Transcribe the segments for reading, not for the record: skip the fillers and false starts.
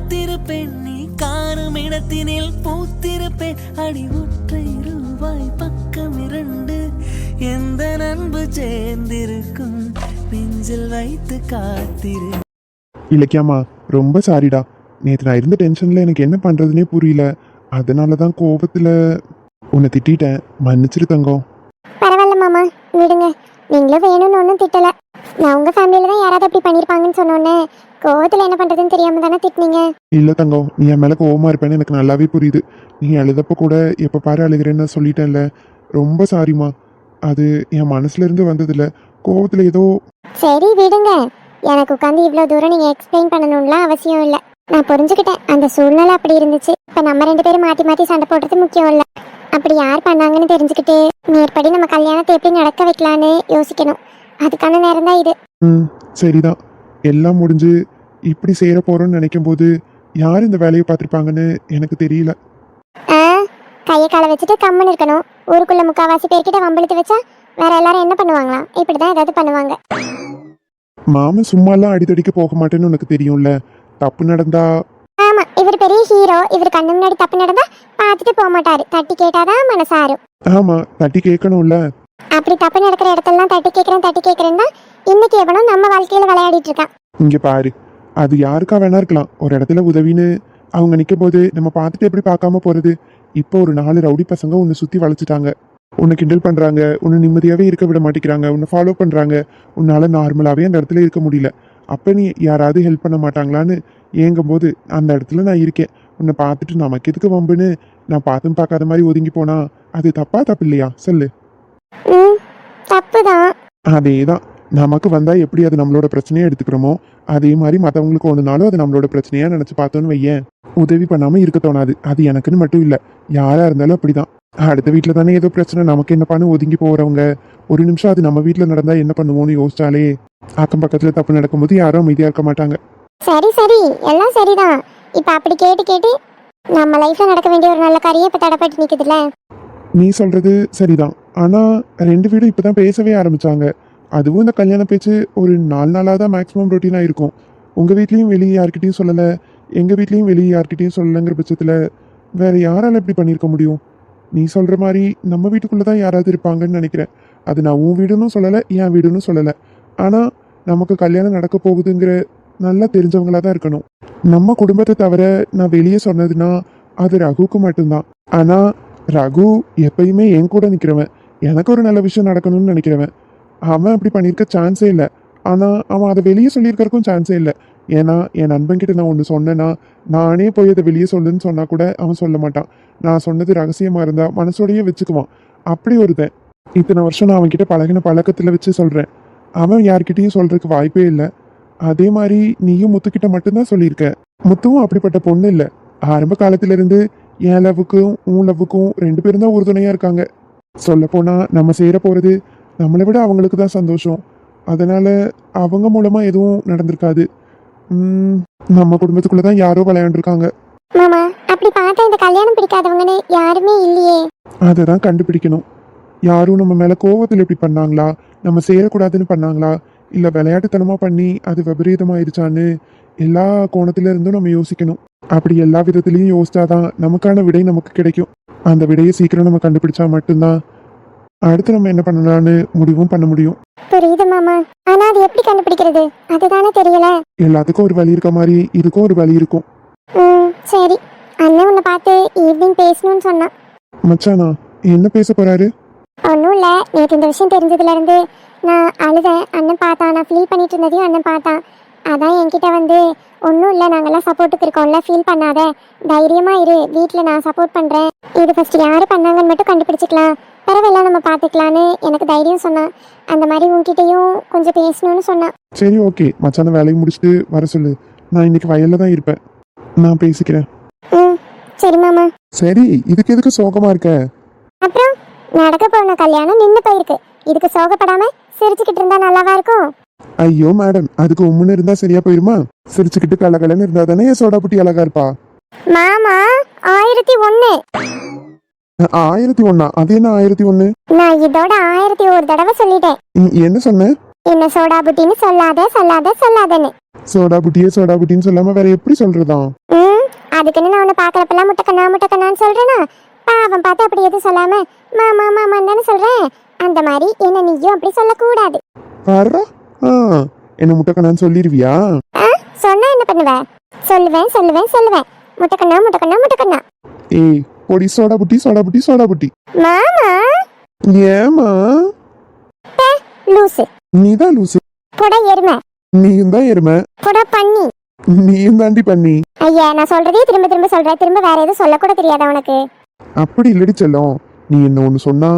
காத்திருப்பேன், நீ காணும் இடத்தினில் பூத்திருப்பேன். அடி ஒற்றை ரூபாய் பக்கம் 2 எந்த அன்பு சேர்ந்திருக்கும், நெஞ்சில் வைத்து காத்திரு. இலக்கியாமா, ரொம்ப சாரிடா. நேற்று நான் இருந்த டென்ஷனில் எனக்கு என்ன பண்ணுறதுனே புரியல. அதனால தான் கோபத்தில் உன்னை திட்டேன். மன்னிச்சிரு தங்கம். பரவாயில்ல மாமா, விடுங்க. நீங்களும் வேணும்னு ஒன்றும் திட்டலை. நான் உங்கள் ஃபேமிலியில் தான் யாராவது அப்படி பண்ணியிருப்பாங்கன்னு சொன்னோன்னே கோவத்தில் என்ன பண்ணுறதுன்னு தெரியாமல் தானே திட்டினீங்க. இல்லை தங்கம், நீ என் மேலே கோவமாக இருப்பேன்னு எனக்கு நல்லாவே புரியுது. நீ அழுதப்போ கூட எப்போ பாரு அழுகிறேன்னு சொல்லிட்டேன்ல. ரொம்ப சாரிம்மா. அது என் மனசுலேருந்து வந்ததில்ல, கோவத்தில் ஏதோ. சரி விடுங்க. எனக்கு உட்காந்து இவ்வளோ தூரம் நீங்கள் எக்ஸ்பிளைன் பண்ணணும்லாம் அவசியம் இல்லை. நான் புரிஞ்சுக்கிட்டேன், அந்த சூழ்நிலை அப்படி இருந்துச்சு. இப்போ நம்ம 2 பேரும் மாற்றி மாற்றி சண்டை போடுறது முக்கியம் இல்லை. அப்படி யார் பண்ணாங்கன்னு தெரிஞ்சுக்கிட்டு மேற்படி நம்ம கல்யாணத்தை எப்படி நடக்க வைக்கலான்னு யோசிக்கணும். அதுக்கான நேரம் தான் இது. சரிதான். எல்லாம் முடிஞ்சு இப்படி சேர போகிறோன்னு நினைக்கும் போது யார் இந்த வேலையை பார்த்துருப்பாங்கன்னு எனக்கு தெரியல. கையை காலை வச்சுட்டு கம்மன் இருக்கணும். ஊருக்குள்ள முக்காவாசி பேர்கிட்ட வம்பிழுத்து வச்சா வேற எல்லாரும் என்ன பண்ணுவாங்களா? இப்படிதான் ஏதாவது பண்ணுவாங்க. மாமன் சும்மாலாம் அடித்தடிக்க போக மாட்டேன்னு உனக்கு தெரியும்ல. தப்பு நடந்தா. ஆமா, இவர் பெரிய ஹீரோ. இவர் கண்ணு முன்னாடி தப்பு நடந்தா பார்த்துட்டு போக மாட்டாரு. தட்டி கேட்டாதான் மனசாரும். ஆமா, தட்டி கேட்கணும்ல. அப்படி தப்பு நடக்கிற இடத்தெல்லாம் தட்டி கேட்கறேன்னா இன்னைக்கு எவனோ நம்ம வாழ்க்கையில விளையாடிட்டு இருக்கான். இங்க பாரு, அது யாருக்கா வேணா இருக்கலாம். ஒரு இடத்துல உதவின்னு அவங்க நிற்கும் போது நம்ம பார்த்துட்டு எப்படி பார்க்காம போறது? இப்போ ஒரு 4 ரவுடி பசங்க உன்னை சுத்தி வளைச்சிட்டாங்க. உன்னை கிண்டல் பண்றாங்க, உன்னை நிம்மதியாவே இருக்க விட மாட்டேங்கிறாங்க, உன்னை ஃபாலோ பண்றாங்க. உன்னால நார்மலாவே அந்த இடத்துல இருக்க முடியல. அப்ப நீ யாராவது ஹெல்ப் பண்ண மாட்டாங்களான்னு ஏங்கும் போது அந்த இடத்துல நான் இருக்கேன். உன்னை பார்த்துட்டு நமக்கு எதுக்கு வம்புன்னு நான் பார்த்தும் பார்க்காத மாதிரி ஒதுங்கி போனா அது தப்பு இல்லையா சொல்லு? தப்புதான். அதேதான். நமக்கு வந்தா எப்படி அது நம்மளோட பிரச்சனையா எடுத்துக்கிறோமோ அதே மாதிரி மற்றவங்களுக்கு ஒன்றுனாலும் அது நம்மளோட பிரச்சனையா நினைச்சு பார்த்தோன்னு வையேன், உதவி பண்ணாம இருக்க தோணாது. அது எனக்குன்னு மட்டும் இல்லை, யாரா இருந்தாலும் அப்படிதான். அடுத்த வீட்டில் தானே ஏதோ பிரச்சனை, நமக்கு என்ன பண்ணு ஒதுங்கி போறவங்க ஒரு நிமிஷம் அது நம்ம வீட்டில் நடந்தா என்ன பண்ணுவோம்னு யோசிச்சாலே அக்கம் பக்கத்துல தப்பு நடக்கும்போது யாரும் அமைதியா இருக்க மாட்டாங்க. சரி எல்லாம் சரிதான். இப்ப அப்படி கேட்டு நம்ம லைஃப்ல நடக்க வேண்டிய ஒரு நல்ல காரியம் இப்ப தடப்பட்டு நிக்குதுல்ல. நீ சொல்றது சரிதான். ஆனா 2 வீடும் இப்பதான் பேசவே ஆரம்பிச்சாங்க. அதுவும் இந்த கல்யாண பேச்சு ஒரு 4 நாளாக தான் மேக்ஸிமம் ரொட்டீனா இருக்கும். உங்க வீட்லயும் வெளியே யார்கிட்டையும் சொல்லல, எங்க வீட்லயும் வெளியே யார்கிட்டையும் சொல்லலைங்கிற பட்சத்துல வேற யாரால எப்படி பண்ணியிருக்க முடியும்? நீ சொல்ற மாதிரி நம்ம வீட்டுக்குள்ளதான் யாராவது இருப்பாங்கன்னு நினைக்கிறேன். அது நான் உன் வீடுன்னு சொல்லலை, என் வீடுன்னு சொல்லலை. ஆனா நமக்கு கல்யாணம் நடக்க போகுதுங்கிற நல்லா தெரிஞ்சவங்களா தான் இருக்கணும். நம்ம குடும்பத்தை தவிர நான் வெளியே சொன்னதுன்னா அது ரகுவுக்கு மட்டும்தான். ஆனா ரகு எப்பயுமே என் கூட நிற்கிறவன், எனக்கு ஒரு நல்ல விஷயம் நடக்கணும்னு நினைக்கிறவன். அவன் அப்படி பண்ணியிருக்க சான்ஸே இல்லை. ஆனால் அவன் அதை வெளியே சொல்லியிருக்கிறக்கும் சான்ஸே இல்லை. ஏன்னா என் நண்பன்கிட்ட நான் ஒன்று சொன்னேன்னா நானே போய் அதை வெளியே சொல்லுன்னு சொன்னால் கூட அவன் சொல்ல மாட்டான். நான் சொன்னது ரகசியமாக இருந்தால் மனசோடையே வச்சுக்குவான். அப்படி ஒருத்தன். இத்தனை வருஷம் நான் அவன்கிட்ட பழகின பழக்கத்தில் வச்சு சொல்கிறேன். அவன் யார்கிட்டையும் சொல்கிறதுக்கு வாய்ப்பே இல்லை. அதே மாதிரி நீயும் முத்துக்கிட்ட மட்டும்தான் சொல்லியிருக்க. முத்துவும் அப்படிப்பட்ட பொண்ணு இல்லை. ஆரம்ப காலத்திலிருந்து என் லவ்வுக்கும் உன் லவ்வுக்கும் 2 பேரும் தான் உறுதுணையாக இருக்காங்க. சொல்லப்போனால் நம்ம சேர போகிறது நம்மளை விட அவங்களுக்கு தான் சந்தோஷம். அதனால அவங்க மூலமா எதுவும் நடந்திருக்காது. நம்ம குடும்பத்துக்குள்ள தான் யாரோ விளையாண்டுருக்காங்க. மாமா, அப்படி பார்த்தா இந்த கல்யாணம் பிடிக்காதவங்கன்னு யாருமே இல்லையே. அதை தான் கண்டுபிடிக்கணும். யாரும் நம்ம மேல கோவத்தில் இப்படி பண்ணாங்களா, நம்ம சேரக்கூடாதுன்னு பண்ணாங்களா, இல்லை விளையாட்டுத்தனமா பண்ணி அது விபரீதமாயிருச்சான்னு எல்லா கோணத்துல இருந்தும் நம்ம யோசிக்கணும். அப்படி எல்லா விதத்திலையும் யோசிச்சாதான் நமக்கான விடை நமக்கு கிடைக்கும். அந்த விடையை சீக்கிரம் நம்ம கண்டுபிடிச்சா மட்டும்தான் அடுத்து நம்ம என்ன பண்ணலாம்னு முடிவும் பண்ண முடியும். புரியுது மாமா. ஆனா அது எப்படி கண்டுபிடிக்கிறது அதுதானே தெரியல. எல்லாத்துக்கும் ஒரு வழி இருக்க மாதிரி இதுக்கும் ஒரு வழி இருக்கும். சரி, அண்ணன் உன்னை பார்த்து ஈவினிங் பேசணும்னு சொன்னான். மச்சானா என்ன பேச போறாரு? ஒன்றும் இல்லை, நேற்று இந்த விஷயம் தெரிஞ்சதுல இருந்து நான் அழுதேன். அண்ணன் பார்த்தான், நான் ஃபீல் பண்ணிட்டு இருந்ததையும் அண்ணன் பார்த்தான். அதான் என்கிட்ட வந்து ஒன்றும் இல்லை, நாங்கள்லாம் சப்போர்ட்டுக்கு இருக்கோம்ல, ஃபீல் பண்ணாத, தைரியமா இரு, வீட்டில் நான் சப்போர்ட் பண்ணுறேன், இது ஃபர்ஸ்ட் யார் பண்ணாங்கன்னு மட்டும் கண்டுபிடிச்சிக்கலாம், பரவாயில்ல நம்ம பார்த்துக்கலான்னு எனக்கு தைரியம் சொன்னான். அந்த மாதிரி உன்கிட்டையும் கொஞ்சம் பேசணும்னு சொன்னான். சரி ஓகே, மச்சான வேலையை முடிச்சுட்டு வர சொல்லு. நான் இன்னைக்கு வயல்ல தான் இருப்பேன், நான் பேசிக்கிறேன். சரி மாமா. சரி, இதுக்கு எதுக்கு சோகமா இருக்க? அப்புறம் நடக்க போன கல்யாணம் நின்று போயிருக்கு, இதுக்கு சோகப்படாம சிரிச்சுக்கிட்டு இருந்தா நல்லாவா இருக்கும்? ஐயோ மேடம், அதுக்கு உம்முன்னு இருந்தா சரியா போயிருமா? சிரிச்சுக்கிட்டு கலகலன்னு இருந்தா தானே சோடா புட்டி அழகா இருப்பா. மாமா 1001. 1001? அது என்ன 1001? நான் இதோட 1001 தடவை சொல்லிட்டேன். என்ன சொன்ன? என்ன சோடா புட்டின்னு சொல்லாத சொல்லாத சொல்லாதன்னு. சோடா புட்டின்னு சொல்லாம வேற எப்படி சொல்றதா? அதுக்குன்னு நான் உன்னை பாக்குறப்பெல்லாம் முட்டைக்கண்ணான்னு சொல்றேனா? பாவம் பார்த்து அப்படி எதுவும் சொல்லாம மாமா மாமான்னு தானே சொல்றேன். அந்த மாதிரி என்ன நீயும் அப்படி சொல்லக்கூடாது. பாரா, என்ன முட்டைக்கண்ணான்னு சொல்லிருவியா? சொன்னா என்ன பண்ணுவ? சொல்லுவேன். முட்டைக்கண்ணா. ஏய் பொடி சோடா புட்டி. மாமா ஏமா? லூசு. நீதான் லூசு. போடா எருமை. நீயும் தான் எருமை. போடா பண்ணி. நீயும் தாண்டி பண்ணி. ஐயா நான் சொல்றதே திரும்ப சொல்றேன். திரும்ப வேற எதுவும் சொல்ல கூட தெரியாதா உனக்கு? அப்படி இல்லடி செல்லம். நீ என்ன ஒண்ணு சொன்னா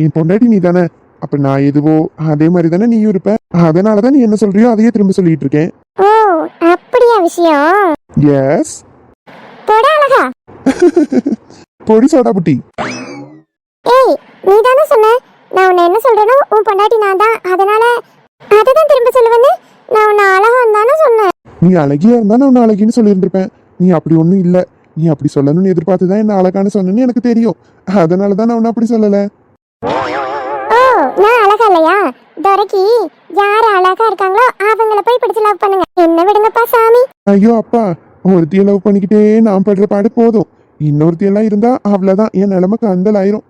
என் பொண்டாட்டி நீ தானே. அப்ப நான் எதுவோ அதே மாதிரி தானே நீயும் இருப்ப. அதனாலதான் நீ என்ன சொல்றியோ அதையே திரும்ப சொல்லிட்டு இருக்கேன். ஓ அப்படியா விஷயம்? எஸ். போடா அழகா. பொடி சோடா புட்டி. ஏய் நீ தானே சொன்ன நான் உன்னை என்ன சொல்றேனோ உன் பொண்டாட்டி நான் தான். அதனால அததான் திரும்ப சொல்லுவேன்னு நான் உன்னை அழகா இருந்தானே சொன்னேன். நீ அழகியா இருந்தா நான் உன்னை அழகின்னு சொல்லியிருந்திருப்பேன். நீ அப்படி ஒண்ணும் இல்ல. நீ அப்படி சொல்லணும்னு எதிர்பார்த்துதான் என்ன அழகான்னு சொன்னேன்னு எனக்கு தெரியும். அதனாலதான் நான் உன்னை அப்படி சொல்லல. ஓ நான் அழகா இல்லையா? துரைக்கு யாரு அழகா இருக்காங்களோ அவங்கள போய் பிடிச்சு லவ் பண்ணுங்க. என்ன விடுங்கப்பா சாமி. ஐயோ அப்பா, ஒருத்திய லவ் பண்ணிக்கிட்டே நான் படுற பாடு போதும். இன்னொருத்தியெல்லாம் இருந்தா அவ்வளவுதான் என் நிலைமை கந்தல் ஆயிரும்.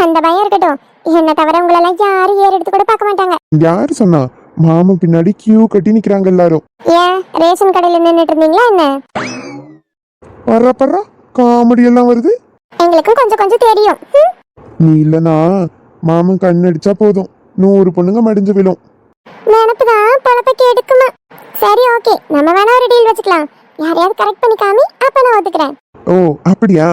அந்த பயம் இருக்கட்டும். என்ன தவிர உங்களெல்லாம் யாரும் ஏறு எடுத்து கூட பார்க்க மாட்டாங்க. யாரு சொன்னா? மாமா பின்னாடி கியூ கட்டி நிக்கிறாங்க எல்லாரும். ஏன் ரேஷன் கடையில நின்னுட்டு இருந்தீங்களா என்ன? பர்றா காமெடி எல்லாம் வருது. எங்களுக்கும் கொஞ்சம் தெரியும். நீ இல்லனா மாமன் கண்ணடிச்சா போதும் 100 பொண்ணுங்க மடிஞ்சு விழும். நினப்புதான் பொழப்ப கெடுக்குமா. சரி ஓகே நம்ம வேணா ஒரு டீல் வச்சுக்கலாம். யாரையாவது கரெக்ட் பண்ணி காமி அப்ப நான் ஒத்துக்கிறேன். ஓ அப்படியா?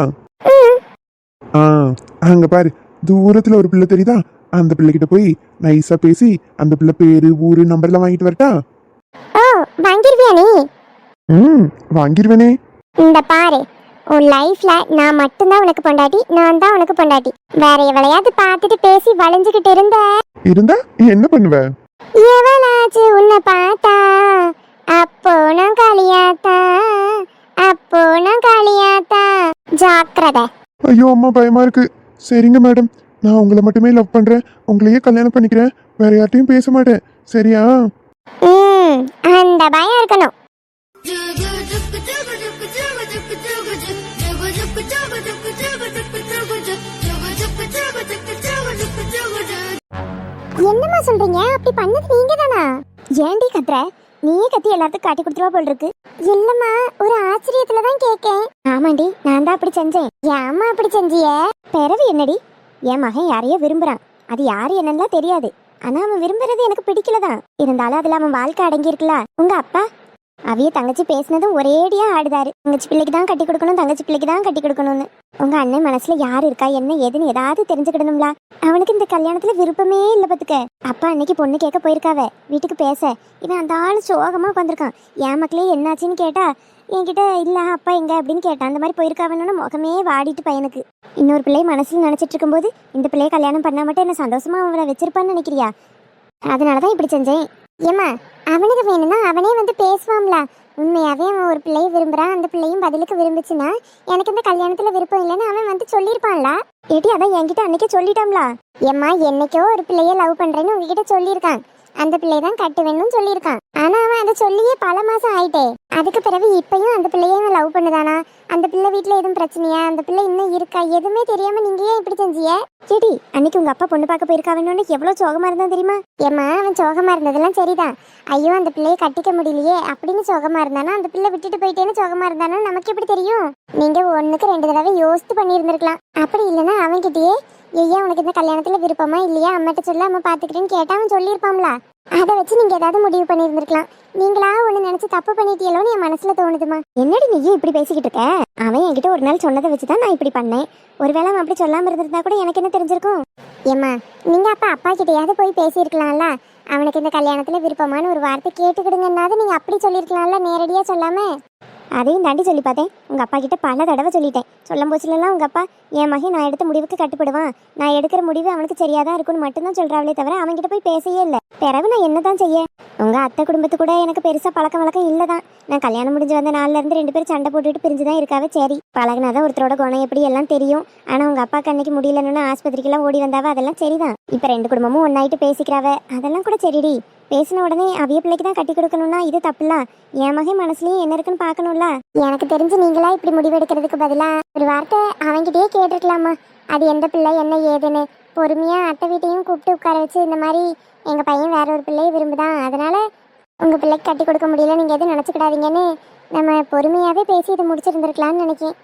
அங்க பாரு தூரத்துல ஒரு பிள்ளை தெரியுதா? அந்த பிள்ளைகிட்ட போய் நைஸா பேசி அந்த பிள்ளை பேரு ஊரு நம்பர்லாம் வாங்கிட்டு வரட்டா? ஓ வாங்கிருவியா நீ? வாங்கிருவேனே. இந்த பாரு உன் லைஃப்ல நான் மட்டும்தான் உனக்கு பொண்டாட்டி. நான் தான் உனக்கு பொண்டாட்டி. வேற எவளையாவது பார்த்துட்டு பேசி வளைஞ்சுக்கிட்டு இருந்தா என்ன பண்ணுவ? எவளாச்சு உன்னை பார்த்தா அப்போ நான் காளியாத்தா ஜாக்கிரதை. ஐயோ அம்மா பயமா இருக்கு. சரிங்க மேடம், நான் உங்களை மட்டுமே லவ் பண்றேன். உங்களையே கல்யாணம் பண்ணிக்கிறேன். வேற யார்ட்டையும் பேச மாட்டேன். சரியா? அந்த பயம் இருக்கணும். என்னமா சொல்றீங்க? அப்படி பண்ணது நீங்க தானா? ஏண்டி கத்துற? நீயே கத்தி எல்லாத்துக்கும் காட்டி கொடுத்துருவா போல் இருக்கு. இல்லம்மா ஒரு ஆச்சரியத்துல தான் கேட்கேன். ஆமாண்டி நான் தான் அப்படி செஞ்சேன். ஏம்மா அப்படி செஞ்சிய? பிறவு என்னடி? என் மகன் யாரையோ விரும்புறான். அது யாரு என்னன்னா தெரியாது. ஆனா அவன் விரும்புறது எனக்கு பிடிக்கலதான். இருந்தாலும் அதுல அவன் வாழ்க்கை அடங்கி இருக்கல. உங்க அப்பா அவைய தங்கச்சி பேசினதும் ஒரேடியா ஆடுதாரு. தங்கச்சி பிள்ளைக்கு தான் கட்டி கொடுக்கணும்னு. உங்க அண்ணன் மனசுல யாரு இருக்கா என்ன ஏதுன்னு ஏதாவது தெரிஞ்சுக்கிடணும்ல. அவனுக்கு இந்த கல்யாணத்துல விருப்பமே இல்ல பாத்துக்க. அப்பா அன்னைக்கு பொண்ணு கேட்க போயிருக்காவ வீட்டுக்கு பேச. இவன் அந்த ஆளு சோகமா உட்காந்துருக்கான். என் மக்களே என்னாச்சுன்னு கேட்டா என்கிட்ட இல்ல அப்பா எங்க அப்படின்னு கேட்டான். அந்த மாதிரி போயிருக்காவன்னு முகமே வாடிட்டு பையனுக்கு. இன்னொரு பிள்ளைய மனசுல நினைச்சிட்டு இருக்கும்போது இந்த பிள்ளைய கல்யாணம் பண்ண மட்டும் என்ன சந்தோஷமா அவளை வச்சிருப்பான்னு நினைக்கிறியா? அதனாலதான் இப்படி செஞ்சேன். ஏமா அவனுக்கு வேணும்னா அவனே வந்து பேசுவான்ல. உண்மையாவே அவன் ஒரு பிள்ளையை விரும்புறான். அந்த பிள்ளையும் பதிலுக்கு விரும்புச்சுன்னா எனக்கு இந்த கல்யாணத்துல விருப்பம் இல்லைன்னு அவன் வந்து சொல்லியிருப்பான்ல. ஏட்டி அதான் என்கிட்ட அன்னைக்கே சொல்லிட்டான்ல. ஏம்மா என்னைக்கோ ஒரு பிள்ளைய லவ் பண்றேன்னு உங்ககிட்ட சொல்லியிருக்கான். அந்த பிள்ளைய தான் கட்டுவேன்னு சொல்லியிருக்கான். ஆனா அவன் அதை சொல்லியே பல மாசம் ஆயிட்டே. அதுக்கு பிறகு இப்பயும் அந்த பிள்ளைய அவன் லவ் பண்ணுதானா? அந்த பிள்ளை வீட்டுல எதுவும் பிரச்சனையா? அந்த பிள்ளை இன்னும் இருக்கா? எதுவுமே தெரியாம நீங்க ஏன் இப்படி செஞ்சிய? ஏடி அன்னைக்கு உங்க அப்பா பொண்ணு பார்க்க போயிருக்காவன்னு எவ்வளவு சோகமா இருந்தா தெரியுமா? ஏம்மா அவன் சோகமா இருந்ததெல்லாம் சரிதான். ஐயோ அந்த பிள்ளையை கட்டிக்க முடியலையே அப்படின்னு சோகமா இருந்தானா? அந்த பிள்ளை விட்டுட்டு போயிட்டேன்னு சோகமா இருந்தானா? நமக்கு எப்படி தெரியும்? நீங்க 1க்கு 2 தடவை யோசித்து பண்ணியிருந்திருக்கலாம். அப்படி இல்லைன்னா அவன்கிட்டயே ஐயா உனக்கு இந்த கல்யாணத்துல விருப்பமா இல்லையா அம்மாட்ட சொல்ல அம்மா பாத்துக்கிறேன்னு கேட்டா அவன் சொல்லியிருப்பான்ல. அதை வச்சு நீங்க ஏதாவது முடிவு பண்ணியிருந்திருக்கலாம். நீங்களா ஒண்ணு நினைச்சு தப்பு பண்ணிட்டீங்களோன்னு என் மனசுல தோணுதுமா. என்னடி நீயும் இப்படி பேசிக்கிட்டு இருக்க? அவன் என்கிட்ட ஒரு நாள் சொன்னதை வச்சுதான் நான் இப்படி பண்ணேன். ஒருவேளை அவன் அப்படி சொல்லாம இருந்திருந்தா கூட எனக்கு என்ன தெரிஞ்சிருக்கும்? ஏம்மா நீங்க அப்பா கிட்டையாவது போய் பேசியிருக்கலாம்ல. அவனுக்கு இந்த கல்யாணத்துல விருப்பமான ஒரு வார்த்தை கேட்டுக்கிடுங்கன்னாவது நீங்க அப்படி சொல்லியிருக்கலாம்ல நேரடியா சொல்லாம. அதையும் தாண்டி சொல்லி பார்த்தேன். உங்கள் அப்பா கிட்ட பல தடவை சொல்லிட்டேன். சொல்லும் போச்சுலாம் உங்கள் அப்பா என் மகன் நான் எடுத்த முடிவுக்கு கட்டுப்படுவான், நான் எடுக்கிற முடிவு அவனுக்கு சரியாதான் இருக்குன்னு மட்டும்தான் சொல்கிறாங்களே தவிர அவன்கிட்ட போய் பேசவே இல்லை. பிறகு நான் என்ன தான் செய்ய? உங்கள் அத்தை குடும்பத்து கூட எனக்கு பெருசாக பழக்கம் வழக்கம் இல்லை தான். நான் கல்யாணம் முடிஞ்சு வந்த நாள்லேருந்து 2 பேரும் சண்டை போட்டுட்டு பிரிஞ்சு தான் இருக்காவே. சரி, பழகினாதான் ஒருத்தரோட குணம் எப்படி எல்லாம் தெரியும். ஆனால் உங்கள் அப்பாவுக்கு அன்னைக்கு முடியலன்னு ஆஸ்பத்திரிக்கெல்லாம் ஓடி வந்தாவ, அதெல்லாம் சரிதான். இப்போ 2 குடும்பமும் ஒன்னாயிட்டு பேசிக்கிறாவ, அதெல்லாம் கூட சரிடி. பேசின உடனே அவிய பிள்ளைக்கு தான் கட்டி கொடுக்கணும்னா இது தப்புல. என் மகன் மனசுலயும் என்ன இருக்குன்னு பார்க்கணும்ல. எனக்கு தெரிஞ்சு நீங்களா இப்படி முடிவெடுக்கிறதுக்கு பதிலா ஒரு வார்த்தை அவன்கிட்டயே கேட்டிருக்கலாமா, அது எந்த பிள்ளை என்ன ஏதுன்னு. பொறுமையா அத்தை வீட்டையும் கூப்பிட்டு உட்கார வச்சு இந்த மாதிரி எங்க பையன் வேற ஒரு பிள்ளையை விரும்புதான், அதனால உங்க பிள்ளைக்கு கட்டி கொடுக்க முடியல, நீங்க எதுவும் நினைச்சுக்கிடாதீங்கன்னு நம்ம பொறுமையாவே பேசி இதை முடிச்சிருந்துருக்கலாம்னு நினைக்கிறேன்.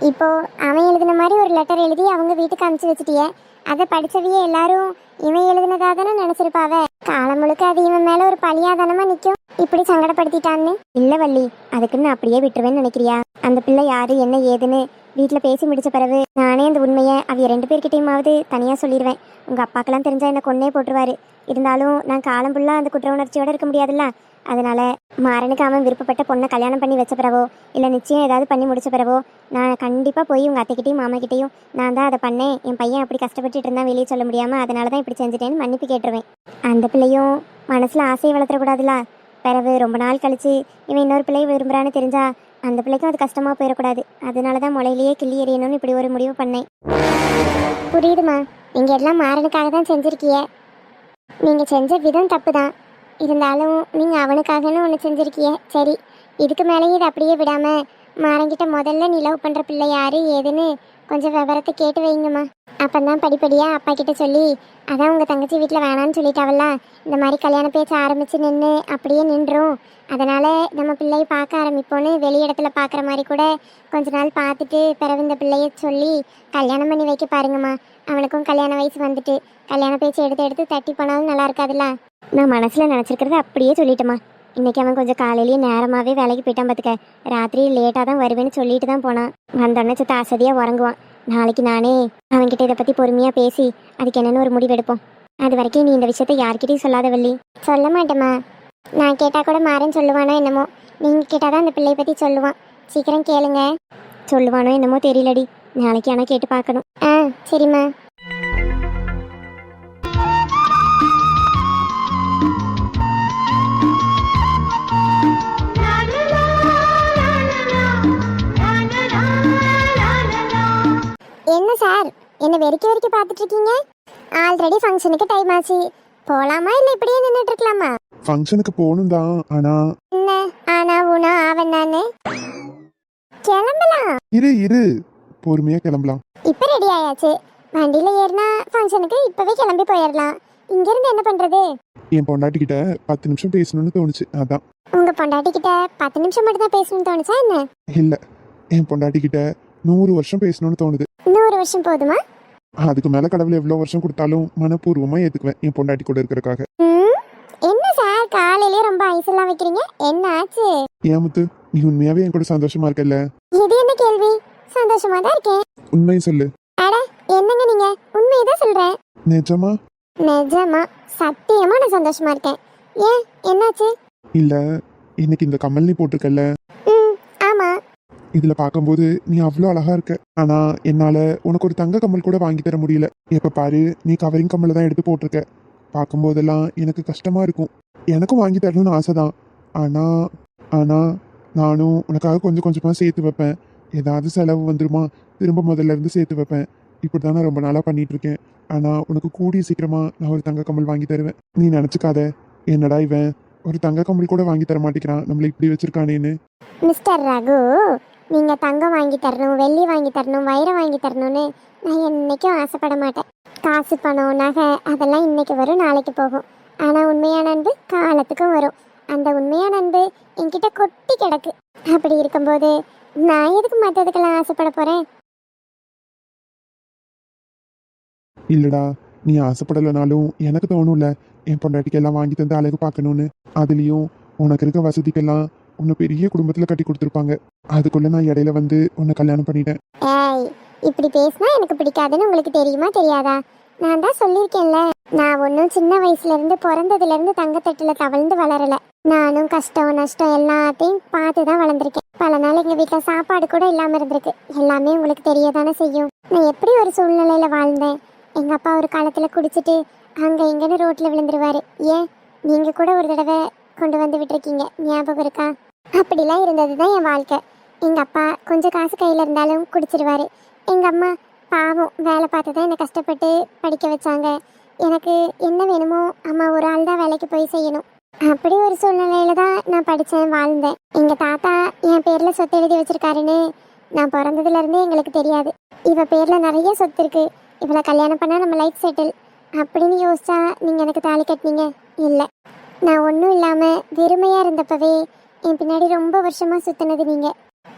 இப்போ அவன் எழுதின மாதிரி ஒரு லெட்டர் எழுதி அவங்க வீட்டுக்கு அனுப்பிச்சு வச்சுட்டிய. அதை படிச்சவையே எல்லாரும் இவன் எழுதினதா தானே நினைச்சிருப்பாவ. காலம் முழுக்க அது இவன் மேல ஒரு பழியாதானமா நிக்கும், இப்படி சங்கடப்படுத்திட்டான்னு. இல்ல வள்ளி, அதுக்குன்னு அப்படியே விட்டுருவேன்னு நினைக்கிறியா? அந்த பிள்ளை யாரு என்ன ஏதுன்னு வீட்டில் பேசி முடிச்ச பிறகு நானே அந்த உண்மையை அவிய 2 பேர்கிட்டையுமாவது தனியாக சொல்லிடுவேன். உங்கள் அப்பாக்கெல்லாம் தெரிஞ்சா என்னை கொன்னே போட்டுருவாரு. இருந்தாலும் நான் காலம் ஃபுல்லாக அந்த குற்ற உணர்ச்சியோடு இருக்க முடியாதுல்ல. அதனால மாறனுக்கு அவன் விருப்பப்பட்ட பொண்ணை கல்யாணம் பண்ணி வச்ச பிறவோ இல்லை நிச்சயம் ஏதாவது பண்ணி முடிச்ச பிறவோ நான் கண்டிப்பாக போய் உங்கள் அத்தைக்கிட்டையும் மாமாக்கிட்டையும் நான் தான் அதை பண்ணேன், என் பையன் அப்படி கஷ்டப்பட்டுட்டு இருந்தான், வெளியே சொல்ல முடியாமல் அதனால தான் இப்படி செஞ்சுட்டேன்னு மன்னிப்பு கேட்டுருவேன். அந்த பிள்ளையும் மனசில் ஆசையை வளர்த்துறக்கூடாதுல்ல. பிறகு ரொம்ப நாள் கழிச்சு இவன் இன்னொரு பிள்ளையை விரும்புகிறான்னு தெரிஞ்சா அந்த பிள்ளைக்கும் அது கஷ்டமாக போயிடக்கூடாது. அதனால தான் முளையிலேயே கிள்ளி எறியணும்னு இப்படி ஒரு முடிவு பண்ணேன். புரியுதுமா, நீங்கள் எல்லாம் மாறனுக்காக தான் செஞ்சுருக்கிய. நீங்கள் செஞ்ச விதம் தப்பு தான், இருந்தாலும் நீங்கள் அவனுக்காகன்னு ஒன்று செஞ்சுருக்கிய. சரி, இதுக்கு மேலேயும் இதை அப்படியே விடாமல் மாறன்கிட்ட முதல்ல நீ லவ் பண்ணுற பிள்ளை யாரு ஏதுன்னு கொஞ்சம் விவரத்தை கேட்டு வைங்கம்மா. அப்போ தான் படிப்படியாக அப்பா கிட்ட சொல்லி, அதான் உங்கள் தங்கச்சி வீட்டில் வேணான்னு சொல்லிட்டாவல்ல, இந்த மாதிரி கல்யாண பேச்சு ஆரம்பித்து நின்று அப்படியே நின்றும். அதனால் நம்ம பிள்ளையை பார்க்க ஆரம்பிப்போன்னு வெளி இடத்துல பார்க்குற மாதிரி கூட கொஞ்ச நாள் பார்த்துட்டு பிறகு இந்த பிள்ளைய சொல்லி கல்யாணம் பண்ணி வைக்க பாருங்கம்மா. அவனுக்கும் கல்யாண வயசு வந்துட்டு கல்யாண பேச்சு எடுத்து எடுத்து தட்டி போனாலும் நல்லா இருக்காதுல்ல. நான் மனசில் நினச்சிருக்கிறத அப்படியே சொல்லிட்டேம்மா. இன்றைக்கி அவன் கொஞ்சம் காலையிலேயே நேரமாகவே வேலைக்கு போயிட்டான் பார்த்துக்க. ராத்திரி லேட்டாக தான் வருவேன்னு சொல்லிட்டு தான் போனான். வந்தோடனே சித்த அசதியாக உறங்குவான். நாளைக்கு நானே அவன்கிட்ட இதை பற்றி பொறுமையாக பேசி அதுக்கு என்னென்னு ஒரு முடிவு எடுப்போம். அது வரைக்கும் நீ இந்த விஷயத்தை யார்கிட்டையும் சொல்லாத வள்ளி. சொல்ல மாட்டேம்மா. நான் கேட்டால் கூட மாறேன்னு சொல்லுவானோ என்னமோ. நீங்கள் கேட்டால் தான் அந்த பிள்ளையை பற்றி சொல்லுவான். சீக்கிரம் கேளுங்க. சொல்லுவானோ என்னமோ தெரியலடி, நாளைக்கு ஆனால் கேட்டு பார்க்கணும். சரிம்மா. என்ன சார், என்ன வெறிக்க பார்த்துட்டு இருக்கீங்க? ஆல்ரெடி ஃபங்க்ஷனுக்கு டைம் ஆச்சு. போலாமா இல்லை இப்படியே நின்றுட்டு இருக்கலாமா? ஃபங்க்ஷனுக்கு போகணும் தான், ஆனா என்ன ஆனா ஊனா ஆவண்ணானே? கிளம்பலாம். இரு பொறுமையா கிளம்பலாம். இப்போ ரெடி ஆயாச்சு. வண்டியில ஏறினா ஃபங்க்ஷனுக்கு இப்பவே கிளம்பி போயிடலாம். இங்கிருந்து என்ன பண்றது? என் பொண்டாட்டி கிட்ட 10 நிமிஷம் பேசணும்னு தோணுச்சு, அதான். உங்க பொண்டாட்டி கிட்ட 10 நிமிஷம் மட்டும் தான் பேசணும்னு தோணுச்சா என்ன? இல்ல, என் பொண்டாட்டி கிட்ட 100 வருஷம் பேசணும்னு தோணுது. 100 வருஷம் போதுமா? அதுக்கு மேல கடவுள் எவ்வளவு வருஷம் கொடுத்தாலும் மனப்பூர்வமா ஏத்துக்குவேன் என் பொண்டாட்டி கூட இருக்கிறதுக்காக. என்ன சார் காலையிலேயே ரொம்ப ஐஸ் எல்லாம் வைக்கிறீங்க, என்ன ஆச்சு? ஏன் முத்து, நீ உண்மையாவே என் கூட சந்தோஷமா இருக்கல்ல? இது என்ன கேள்வி? சந்தோஷமா தான் இருக்கேன். உண்மையை சொல்லு. அட என்னங்க நீங்க, உண்மையதான் சொல்றேன். நிஜமா? நிஜமா சத்தியமா நான் சந்தோஷமா இருக்கேன். ஏன் என்னாச்சு? இல்ல, இன்னைக்கு இந்த கம்மல் நீ போட்டிருக்கல்ல, ஆமா. இதுல பார்க்கும்போது நீ அவ்வளோ அழகா இருக்க. ஆனா என்னால உனக்கு ஒரு தங்க கம்மல் கூட வாங்கி தர முடியல. எப்ப பாரு நீ கவரிங் கம்மலை தான் எடுத்து போட்டிருக்க. பார்க்கும்போதெல்லாம் எனக்கு கஷ்டமா இருக்கும். எனக்கும் வாங்கி தரணும்னு ஆசைதான். ஆனா ஆனா நானும் உனக்காக கொஞ்சம் கொஞ்சமா சேர்த்து வைப்பேன். ஏதாவது செலவு வந்துருமா, திரும்ப முதல்ல இருந்து சேர்த்து வைப்பேன். இப்படி தான் நான் ரொம்ப நாளா பண்ணிட்டு இருக்கேன். ஆனா உனக்கு கூடிய சீக்கிரமா நான் ஒரு தங்க கம்மல் வாங்கி தருவேன். நீ நினைச்சுக்காத, என்னடா இவன் ஒரு தங்க கம்மல் கூட வாங்கி தர மாட்டேங்கிறான், நம்மளை இப்படி வச்சிருக்கானேன்னு. மிஸ்டர் ரகு, நீங்க தங்கம் வாங்கி தரணும், வெள்ளி வாங்கி தரணும், வைரம் வாங்கி தரணும்னு நான் என்னைக்கும் ஆசைப்பட மாட்டேன். காசு பணம் நகை அதெல்லாம் இன்னைக்கு வரும் நாளைக்கு போகும். ஆனா உண்மையான அன்பு காலத்துக்கும் வரும். அந்த உண்மையான அன்பு என்கிட்ட கொட்டி கிடக்கு. அப்படி இருக்கும்போது நான் எதுக்கு மற்றதுக்கெல்லாம் ஆசைப்பட போறேன்? இல்லடா, நீ ஆசைப்படலைனாலும் எனக்கு தோணும்ல என் பொண்டாட்டிக்கு எல்லாம் வாங்கி தந்து அழகு பார்க்கணும்னு. அதுலேயும் உனக்கு இருக்க வசதிக்கெல்லாம் உன்னை பெரிய குடும்பத்தில் கட்டி கொடுத்துருப்பாங்க. அதுக்குள்ள நான் இடையில வந்து உன்னை கல்யாணம் பண்ணிட்டேன். ஏய், இப்படி பேசினா எனக்கு பிடிக்காதுன்னு உங்களுக்கு தெரியுமா தெரியாதா? நான் தான் சொல்லியிருக்கேன்ல, நான் ஒன்றும் சின்ன வயசுல இருந்து பிறந்ததுல இருந்து தங்கத்தட்டுல தவழ்ந்து வளரல. நானும் கஷ்டம் நஷ்டம் எல்லாத்தையும் பார்த்து தான் வளர்ந்துருக்கேன். பல நாள் எங்க வீட்டுல சாப்பாடு கூட இல்லாம இருந்திருக்கு. எல்லாமே உங்களுக்கு தெரியதானே செய்யும். நான் எப்படி ஒரு சூழ்நிலையில வாழ்ந்தேன். எங்க அப்பா ஒரு காலத்துல குடிச்சிட்டு அங்க இங்கன்னு ரோட்ல விழுந்துருவாரு. ஏன் நீங்க கூட ஒரு தடவை கொண்டு வந்து விட்டுருக்கீங்க, ஞாபகம் இருக்கா? அப்படிலாம் இருந்ததுதான் என் வாழ்க்கை. எங்க அப்பா கொஞ்சம் காசு கையில இருந்தாலும் குடிச்சிருவாரு. எங்க அம்மா பாவம் வேலை பார்த்து தான் என்னை கஷ்டப்பட்டு படிக்க வச்சாங்க. எனக்கு என்ன வேணுமோ அம்மா ஒரு ஆள் தான் வேலைக்கு போய் செய்யணும். அப்படி ஒரு சூழ்நிலையில தான் நான் படித்தேன், வாழ்ந்தேன். எங்க தாத்தா என் பேர்ல சொத்து எழுதி வச்சிருக்காருன்னு நான் பிறந்ததுல இருந்தே எங்களுக்கு தெரியாது. இவ பேர்ல நிறைய சொத்து இருக்கு, இவளை கல்யாணம் பண்ணா நம்ம லைஃப் செட்டில் அப்படின்னு யோசிச்சா நீங்க எனக்கு தாலி கட்டினீங்க. இல்லை, நான் ஒன்றும் இல்லாம வெறுமையா இருந்தப்பவே என் பின்னாடி ரொம்ப வருஷமா சுத்தினது நீங்க.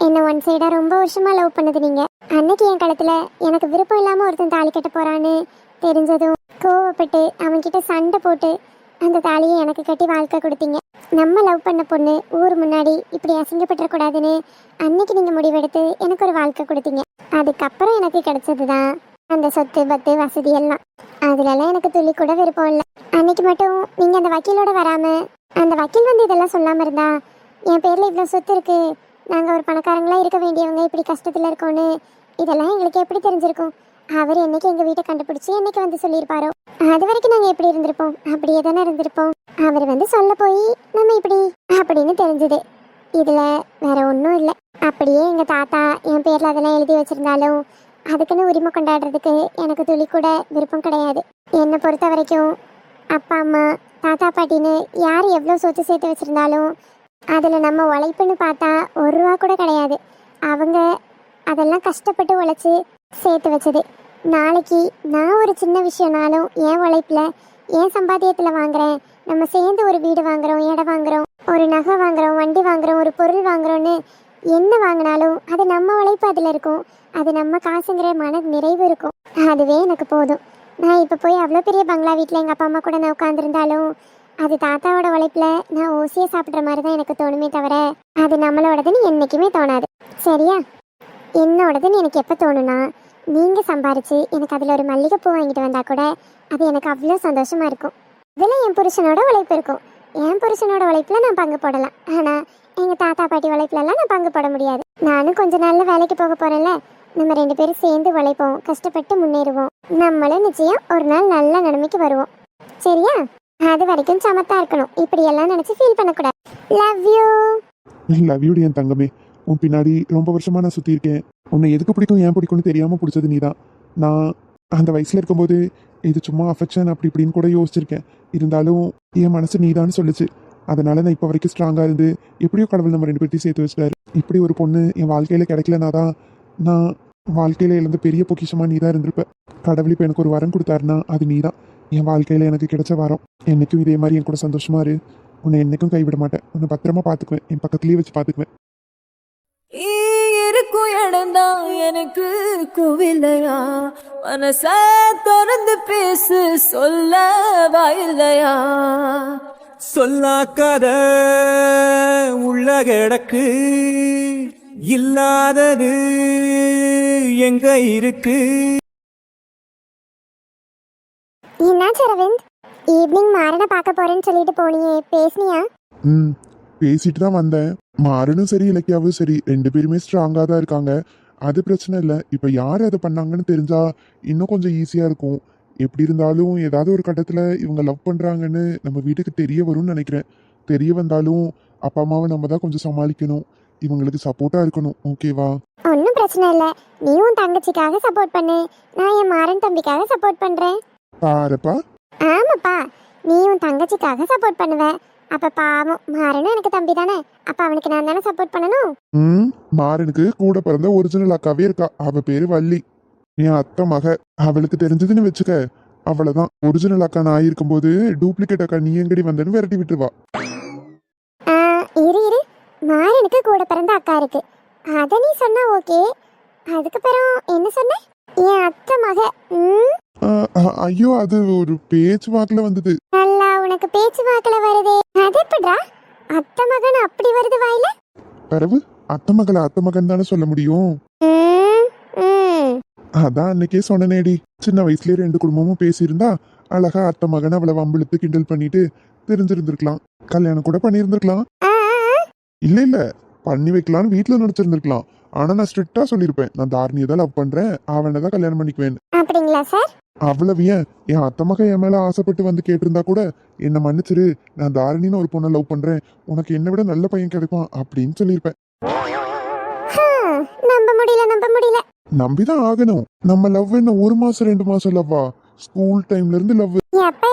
என்ன ஒன் சைடா ரொம்ப வருஷமா லவ் பண்ணது நீங்க. அன்னைக்கு என் கழுத்துல எனக்கு விருப்பம் இல்லாம ஒருத்தன் தாலி கட்ட போறான்னு தெரிஞ்சதும் கோவப்பட்டு அவன்கிட்ட சண்டை போட்டு அந்த தாலியை எனக்கு கட்டி வாழ்க்கை கொடுத்தீங்க. நம்ம லவ் பண்ண பொண்ணு ஊர் முன்னாடி இப்படி அசிங்கப்பட்டுறக்கூடாதுன்னு அன்னைக்கு நீங்க முடிவெடுத்து எனக்கு ஒரு வாழ்க்கை கொடுத்தீங்க. அதுக்கப்புறம் எனக்கு கிடைச்சதுதான் அந்த சொத்து பத்து வசதி எல்லாம். அதுலலாம் எனக்கு துளி கூட விருப்பம் இல்லை. அன்னைக்கு மட்டும் நீங்க அந்த வக்கீலோட வராம அந்த வக்கீல் வந்து இதெல்லாம் சொல்லாம இருந்தா, என் பேர்ல இவ்வளவு சொத்து இருக்கு, நாங்க ஒரு பணக்காரங்களா இருக்க வேண்டியவங்க இப்படி கஷ்டத்துல இருக்கோன்னு இதெல்லாம் எங்களுக்கு எப்படி தெரிஞ்சிருக்கும்? அவர் என்னைக்கு எங்க வீட்டை கண்டுபிடிச்சு என்னைக்கு வந்து சொல்லியிருப்பாரோ, அது வரைக்கும் நாங்க எப்படி இருந்திருப்போம்? அப்படியே தானே இருந்திருப்போம். அவர் வந்து சொல்ல போய் நம்ம இப்படி அப்படின்னு தெரிஞ்சது. இதுல வேற ஒன்றும் இல்லை. அப்படியே எங்க தாத்தா என் பேர்ல அதெல்லாம் எழுதி வச்சிருந்தாலும் அதுக்குன்னு உரிமை கொண்டாடுறதுக்கு எனக்கு துளி கூட விருப்பம் கிடையாது. என்னை பொறுத்த வரைக்கும் அப்பா அம்மா தாத்தா பாட்டின்னு யார் எவ்வளோ சொத்து சேர்த்து வச்சிருந்தாலும் அதில் நம்ம உழைப்புன்னு பார்த்தா ஒரு ரூபா கூட கிடையாது. அவங்க அதெல்லாம் கஷ்டப்பட்டு உழைச்சி சேர்த்து வச்சது. நாளைக்கு நான் ஒரு சின்ன விஷயம்னாலும் என் உழைப்பில் என் சம்பாத்தியத்தில் வாங்குறேன், நம்ம சேர்ந்து ஒரு வீடு வாங்குறோம், இடம் வாங்குறோம், ஒரு நகை வாங்குறோம், வண்டி வாங்குறோம், ஒரு பொருள் வாங்குறோன்னு என்ன வாங்கினாலும் அது நம்ம உழைப்பு அதில் இருக்கும். அது நம்ம காசுங்கிற மன நிறைவு இருக்கும். அதுவே எனக்கு போதும். நான் இப்போ போய் அவ்வளோ பெரிய பங்களா வீட்டில் எங்கள் அப்பா அம்மா கூட நான் உட்காந்துருந்தாலும் அது தாத்தாவோட உழைப்பில் நான் ஓசியை சாப்பிட்ற மாதிரி தான் எனக்கு தோணுமே தவிர அது நம்மளோடதுன்னு என்றைக்குமே தோணாது. சரியா? என்னோடதுன்னு எனக்கு எப்போ தோணுனா, நீங்கள் சம்பாரிச்சு எனக்கு அதில் ஒரு மல்லிகைப்பூ வாங்கிட்டு வந்தால் கூட அது எனக்கு அவ்வளோ சந்தோஷமாக இருக்கும். இதில் என் புருஷனோட உழைப்பு இருக்கும். என் புருஷனோட உழைப்பில் நான் பங்கு போடலாம். ஆனால் எங்கள் தாத்தா பாட்டி உழைப்புலலாம் நான் பங்கு போட முடியாது. நானும் கொஞ்ச நாளில் வேலைக்கு போக போகிறேன்ல, நம்ம 2 பேரும் சேர்ந்து உழைப்போம், கஷ்டப்பட்டு முன்னேறுவோம். நம்மளும் நிச்சயம் ஒரு நாள் நல்ல நிலைமைக்கு வருவோம். சரியா? அது வரைக்கும் சமத்தா இருக்கணும். இப்படி எல்லாம் நினைச்சு ஃபீல் பண்ணக்கூடாது. Love you. லவ் யூ என் தங்கமே. உன் பின்னாடி ரொம்ப வருஷமா நான் சுற்றி இருக்கேன். உன்னை எதுக்கு பிடிக்கும் ஏன் பிடிக்கும்னு தெரியாமல் பிடிச்சது நீ தான். நான் அந்த வயசில் இருக்கும்போது இது சும்மா அஃபெக்ஷன் அப்படி இப்படின்னு கூட யோசிச்சிருக்கேன். இருந்தாலும் என் மனசு நீ தான் சொல்லுச்சு. அதனால நான் இப்போ வரைக்கும் ஸ்ட்ராங்காக இருந்து எப்படியோ கடவுள் நம்ம 2 பேர்த்தையும் சேர்த்து வச்சிட்டாரு. இப்படி ஒரு பொண்ணு என் வாழ்க்கையில் கிடைக்கலனா தான் நான் வாழ்க்கையில் இழந்த பெரிய பொக்கிஷமாக நீ தான் இருந்திருப்ப. கடவுள் இப்போ எனக்கு ஒரு வரம் கொடுத்தாருன்னா அது நீ தான். என் வாழ்க்கையில் எனக்கு கிடைச்ச வரம். என்னைக்கும் இதே மாதிரி என் கூட சந்தோஷமா இரு. உன்னை என்னைக்கும் கைவிட மாட்டேன். உன்னை பத்திரமா பார்த்துக்குவேன். என் பக்கத்துலேயே வச்சு பார்த்துக்குவேன். இருக்கும் இடம்தான் எனக்கு கோவில்லையா, மனச திறந்து பேசு சொல்ல வாயில்லையா. சொல்லாக்காத உள்ள கிடக்கு, இல்லாதது எங்க இருக்கு. என்னாச்சு அரவிந்த்? ஈவினிங் மாறனை பார்க்க போறேன்னு சொல்லிட்டு போனியே, பேசுனியா? பேசிட்டு தான் வந்தேன். மாறனும் சரி இலக்கியாவும் சரி 2 பேருமே ஸ்ட்ராங்காக தான் இருக்காங்க. அது பிரச்சனை இல்லை. இப்போ யார் அதை பண்ணாங்கன்னு தெரிஞ்சா இன்னும் கொஞ்சம் ஈஸியாக இருக்கும். எப்படி இருந்தாலும் ஏதாவது ஒரு கட்டத்தில் இவங்க லவ் பண்ணுறாங்கன்னு நம்ம வீட்டுக்கு தெரிய வரும்னு நினைக்கிறேன். தெரிய வந்தாலும் அப்பா அம்மாவை நம்ம தான் கொஞ்சம் சமாளிக்கணும். இவங்களுக்கு சப்போர்ட்டாக இருக்கணும். ஓகேவா? ஒன்றும் பிரச்சனை இல்லை. நீ உன் தங்கச்சிக்காக சப்போர்ட் பண்ணு, நான் என் மாறன் தம்பிக்காக சப்போர்ட் பண்ணுறேன். பாருப்பா. ஆமாப்பா, நீ உன் தங்கச்சிக்காக சப்போர்ட் பண்ணுவ. அப்ப பாவம் மாறனும் எனக்கு தம்பி தானே, அப்ப அவனுக்கு நான் தானே சப்போர்ட் பண்ணணும். மாறனுக்கு கூட பிறந்த ஒரிஜினல் அக்காவே இருக்கா. அவ பேரு வள்ளி. என் அத்தை மக. அவளுக்கு தெரிஞ்சதுன்னு வச்சுக்க, அவ்வளவுதான். ஒரிஜினல் அக்கா நான் இருக்கும்போது டூப்ளிகேட் அக்கா நீ எங்கடி வந்தேன்னு விரட்டி விட்டுருவா. இரு இரு, மாறனுக்கு கூட பிறந்த அக்கா இருக்கு, அத நீ சொன்னா ஓகே. அதுக்கப்புறம் என்ன சொன்ன? என் அத்தை மக. ஐயோ, அது ஒரு பேச்சு வாக்குல வந்தது. நல்லா உனக்கு பேச்சு வாக்குல வருதே, அது எப்படிடா அத்தை மகன் அப்படி வருது வாயில? பரவு, அத்தை மகளை அத்தை மகன் தானே சொல்ல முடியும். அதான் அன்னைக்கே சொன்னனேடி, சின்ன வயசுலயே 2 குடும்பமும் பேசியிருந்தா அழகா அத்தை மகன் அவளை வம்பிழுத்து கிண்டல் பண்ணிட்டு தெரிஞ்சிருந்திருக்கலாம். கல்யாணம் கூட பண்ணியிருந்திருக்கலாம். இல்ல இல்ல, பண்ணி வைக்கலாம்னு வீட்டுல நினைச்சிருந்திருக்கலாம். ஆனா நான் ஸ்ட்ரிக்டா சொல்லியிருப்பேன், நான் தாரணியை தான் லவ் பண்றேன், அவனை தான் கல்யாணம் பண்ணிக்குவேன். அப்படிங்களா சார்? அவ்வளவு ஏன், என் அத்தை மகன் என் மேல ஆசைப்பட்டு வந்து கேட்டிருந்தா கூட என்ன மன்னிச்சிரு, நான் தாரணின்னு ஒரு பொண்ணை லவ் பண்றேன், உனக்கு என்னை விட நல்ல பையன் கிடைப்பான் அப்படின்னு சொல்லியிருப்பேன். நம்ப முடியல. நம்பிதான் ஆகணும். நம்ம லவ் என்ன 1 மாசம் 2 மாசம் லவ்வா? ஸ்கூல் டைம்ல இருந்து லவ். எப்பா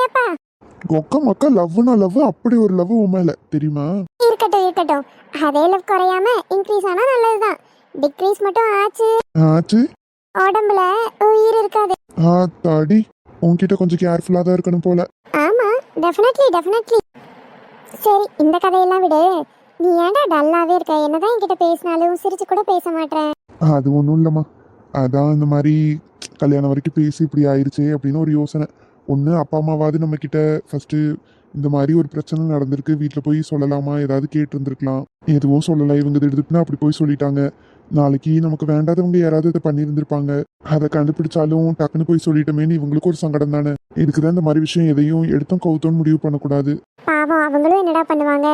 கொக்க மக்கா லவ்னா லவ், அப்படி ஒரு லவ் உன் மேல தெரியுமா? இருக்கட்டும். அதே லவ் குறையாம இன்க்ரீஸ் ஆனா நல்லதுதான். டிக்ரீஸ் மட்டும் ஆச்சு உடம்புல உயிர் இருக்காது. தாடி, உன்கிட்ட கொஞ்சம் கேர்ஃபுல்லா தான் இருக்கணும் போல. ஆமா, டெஃபினெட்லி. சரி, இந்த கதையெல்லாம் விடு. நீ ஏன்டா டல்லாவே இருக்க? என்னதான் என்கிட்ட பேசினாலும் சிரிச்சு கூட பேச மாட்டேன். அது ஒன்றும் இல்லைம்மா, அதான் இந்த மாதிரி கல்யாணம் வரைக்கும் பேசி இப்படி ஆயிடுச்சே அப்படின்னு ஒரு யோசனை. ஒன்று அப்பா அம்மாவாவது நம்ம கிட்ட ஃபர்ஸ்ட் இந்த மாதிரி ஒரு பிரச்சனை நடந்திருக்கு, வீட்டில் போய் சொல்லலாமா, ஏதாவது கேட்டிருந்துருக்கலாம். எதுவும் சொல்லலை, இவங்க திடுதுப்புனா அப்படி போய் சொல்லிட்டாங்க. நாளைக்கு நமக்கு வேண்டாதவங்க யாராவது இதை பண்ணியிருந்திருப்பாங்க, அதை கண்டுபிடிச்சாலும் டக்குன்னு போய் சொல்லிட்டோமேன்னு இவங்களுக்கு ஒரு சங்கடம் தானே. இதுக்குதான் இந்த மாதிரி விஷயம் எதையும் எடுத்தோம் கவுத்தோன்னு முடிவு பண்ணக்கூடாது. பாவம், அவங்களும் என்னடா பண்ணுவாங்க?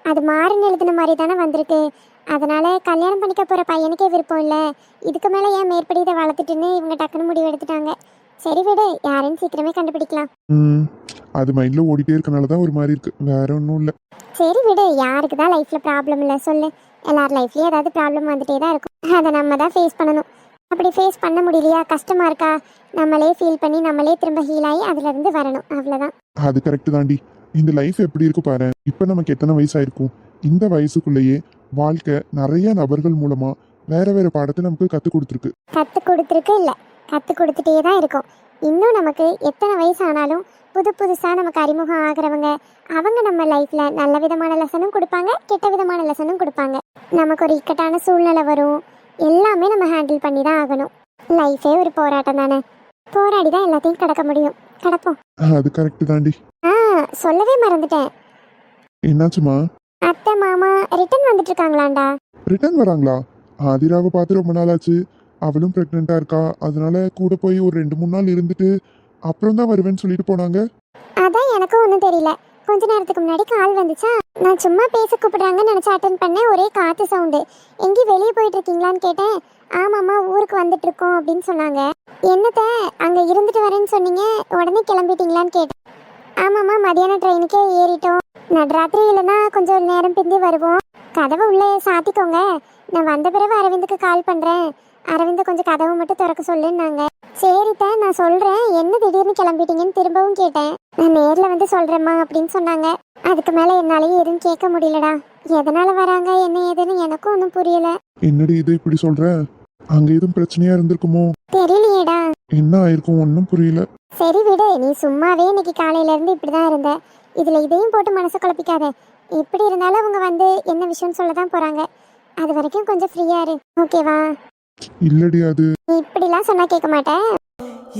அது மாறுன்னு எழுதின மாதிரி தானே வந்திருக்கு. அதனால கல்யாணம் பண்ணிக்க போற பையனுக்கே விருப்பம் இல்லை, இதுக்கு மேலே ஏன் மேற்படி இதை வளர்த்துட்டுன்னு இவங்க டக்குன்னு முடிவு எடுத்துட்டாங்க. சரி விடு, யாருன்னு சீக்கிரமே கண்டுபிடிக்கலாம். அது மைண்ட்ல ஓடிட்டே இருக்கனால தான் ஒரு மாதிரி இருக்கு, வேற ஒன்றும் இல்லை. சரி விடு, யாருக்கு தான் லைஃப்ல ப்ராப்ளம் இல்லை சொல்லு? எல்லார் லைஃப்லயும் ஏதாவது ப்ராப்ளம் வந்துட்டே தான் இருக்கும். அதை நம்ம தான் ஃபேஸ் பண்ணணும். அப்படி ஃபேஸ் பண்ண முடியலையா, கஷ்டமா இருக்கா, நம்மளே ஃபீல் பண்ணி நம்மளே திரும்ப ஹீல் ஆகி அதுல இருந்து வரணும், அவ்வளவுதான். அது கரெக்ட் தாண்டி. இந்த லைஃப் எப்படி இருக்கு பாரு. இப்ப நமக்கு எத்தனை வயசாயிருக்கும், இந்த வயசுக்குள்ளேயே வாழ்க்கை நிறைய நபர்கள் மூலமா வேற வேற பாடத்தை நமக்கு கத்து கொடுத்துருக்கு இல்ல, கத்து கொடுத்துட்டே தான் இருக்கும். இன்னும் நமக்கு எத்தனை வயசு ஆனாலும் புதுசா நமக்கு அறிமுகம் ஆகிறவங்க அவங்க நம்ம லைஃப்ல நல்ல விதமான லெசனும் கொடுப்பாங்க, கெட்ட விதமான லெசனும் கொடுப்பாங்க. நமக்கு ஒரு இக்கட்டான சூழ்நிலை வரும், எல்லாமே நம்ம ஹேண்டில் பண்ணி தான் ஆகணும். லைஃபே ஒரு போராட்டம் தானே, போராடி தான் எல்லாத்தையும் கடக்க முடியும். கடப்போம். அது கரெக்ட் தாண்டி. சொல்லவே மறந்துட்டேன். என்னாச்சுமா? அத்தை மாமா ரிட்டர்ன் வந்துட்டு இருக்காங்களாண்டா. ரிட்டர்ன் வராங்களா? ஆதிராவை பார்த்து ரொம்ப நாள் ஆச்சு, அவளும் பிரெக்னெண்டா இருக்கா, அதனால கூட போய் ஒரு 2-3 நாள் இருந்துட்டு அப்புறம் தான் வருவேன்னு சொல்லிட்டு போனாங்க. அதான் எனக்கும் ஒன்றும் தெரியல. கொஞ்ச நேரத்துக்கு முன்னாடி கால் வந்துச்சா, நான் சும்மா பேச கூப்பிடுறாங்கன்னு நினச்சி அட்டன் பண்ணேன். ஒரே காற்று சவுண்டு. எங்கேயும் வெளியே போயிட்டு இருக்கீங்களான்னு கேட்டேன். ஆமாம்மா, ஊருக்கு வந்துட்டு இருக்கோம் அப்படின்னு சொன்னாங்க. என்னத்த அங்கே இருந்துட்டு வரேன்னு சொன்னீங்க, உடனே கிளம்பிட்டீங்களான்னு கேட்டேன். ஆமாம்மா, மதியான ட்ரெயினுக்கே ஏறிட்டோம். நடுராத்திரி இல்லைன்னா கொஞ்சம் நேரம் பிந்தி வருவோம். கதவை உள்ளே சாத்திக்கோங்க, நான் வந்த பிறகு அரவிந்துக்கு கால் பண்ணுறேன், அரவிந்த் கொஞ்சம் கதவை மட்டும் திறக்க சொல்லுன்னாங்க. சரித்தா, நான் சொல்கிறேன், என்ன திடீர்னு கிளம்பிட்டீங்கன்னு திரும்பவும் கேட்டேன். நான் நேரில் வந்து சொல்கிறேம்மா அப்படின்னு சொன்னாங்க. அதுக்கு மேலே என்னாலேயே எதுவும் கேட்க முடியலடா. எதனால வராங்க என்ன ஏதுன்னு எனக்கும் ஒன்றும் புரியல. என்னடி இது இப்படி சொல்ற? அங்க எதுவும் பிரச்சனையா இருந்திருக்குமோ? தெரியலையேடா. என்ன ஆயிருக்கும் ஒன்றும் புரியல. சரி விடு, நீ சும்மாவே இன்னைக்கு காலையில இருந்து இப்படிதான் இருந்த. இதுல இதையும் போட்டு மனசை குழப்பிக்காத. எப்படி இருந்தாலும் அவங்க வந்து என்ன விஷயம் சொல்லதான் போறாங்க. அது வரைக்கும் கொஞ்சம் ஃப்ரீயா இரு, ஓகேவா? இல்லடி, அது நீ இப்படிலாம் சொன்னா கேட்க மாட்டேன்.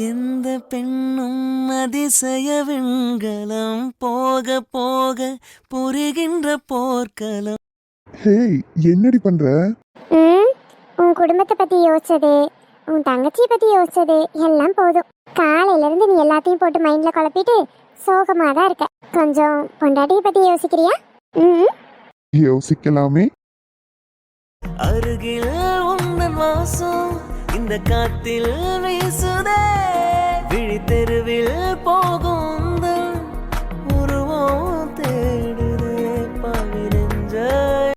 எந்த பெண்ணும் அதிசய விண்கலம், போக போக புரிகின்ற போர்க்களம். ஹேய், என்னடி பண்ற? உன் குடும்பத்தை பத்தி யோசிச்சது, உன் தங்கச்சியை பத்தி யோசிச்சது எல்லாம் போதும். காலையில இருந்து நீ எல்லாத்தையும் போட்டு மைண்ட்ல குழப்பிட்டு சோகமா தான் இருக்க. கொஞ்சம் பொண்டாட்டியை பத்தி யோசிக்கிறியா? யோசிக்கலாமே. அருகில் உந்தன் வாசம் இந்த காத்தில் வீசுதே, விழித்தெரு